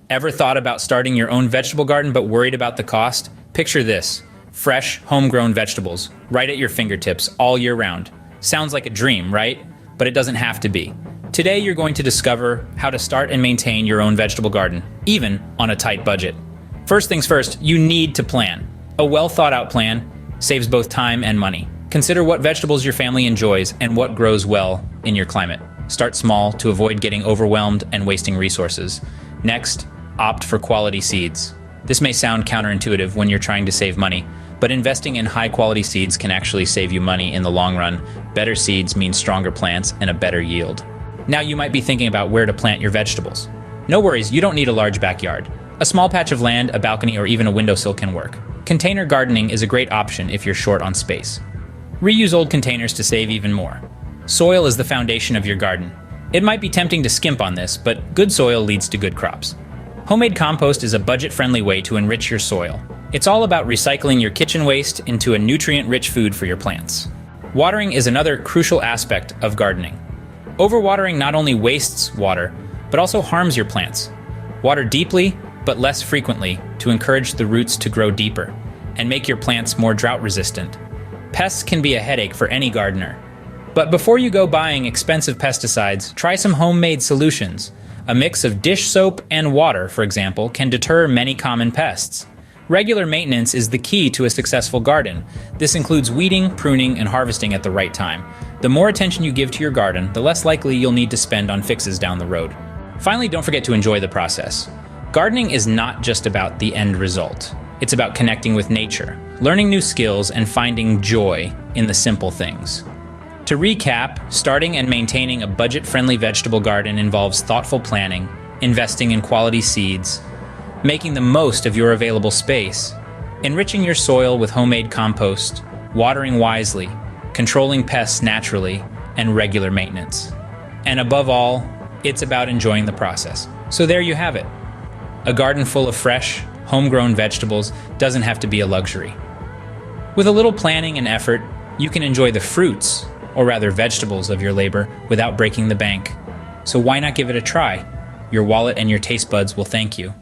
Ever thought about starting your own vegetable garden but worried about the cost? Picture this: fresh, homegrown vegetables, right at your fingertips all year round. Sounds like a dream, right? But it doesn't have to be. Today you're going to discover how to start and maintain your own vegetable garden, even on a tight budget. First things first, you need to plan. A well thought out plan saves both time and money. Consider what vegetables your family enjoys and what grows well in your climate. Start small to avoid getting overwhelmed and wasting resources. Next, opt for quality seeds. This may sound counterintuitive when you're trying to save money, but investing in high-quality seeds can actually save you money in the long run. Better seeds mean stronger plants and a better yield. Now you might be thinking about where to plant your vegetables. No worries, you don't need a large backyard. A small patch of land, a balcony, or even a windowsill can work. Container gardening is a great option if you're short on space. Reuse old containers to save even more. Soil is the foundation of your garden. It might be tempting to skimp on this, but good soil leads to good crops. Homemade compost is a budget-friendly way to enrich your soil. It's all about recycling your kitchen waste into a nutrient-rich food for your plants. Watering is another crucial aspect of gardening. Overwatering not only wastes water, but also harms your plants. Water deeply, but less frequently, to encourage the roots to grow deeper and make your plants more drought-resistant. Pests can be a headache for any gardener. But before you go buying expensive pesticides, try some homemade solutions. A mix of dish soap and water, for example, can deter many common pests. Regular maintenance is the key to a successful garden. This includes weeding, pruning, and harvesting at the right time. The more attention you give to your garden, the less likely you'll need to spend on fixes down the road. Finally, don't forget to enjoy the process. Gardening is not just about the end result. It's about connecting with nature, learning new skills, and finding joy in the simple things. To recap, starting and maintaining a budget-friendly vegetable garden involves thoughtful planning, investing in quality seeds, making the most of your available space, enriching your soil with homemade compost, watering wisely, controlling pests naturally, and regular maintenance. And above all, it's about enjoying the process. So there you have it. A garden full of fresh, homegrown vegetables doesn't have to be a luxury. With a little planning and effort, you can enjoy the fruits, or rather vegetables, of your labor without breaking the bank. So why not give it a try? Your wallet and your taste buds will thank you.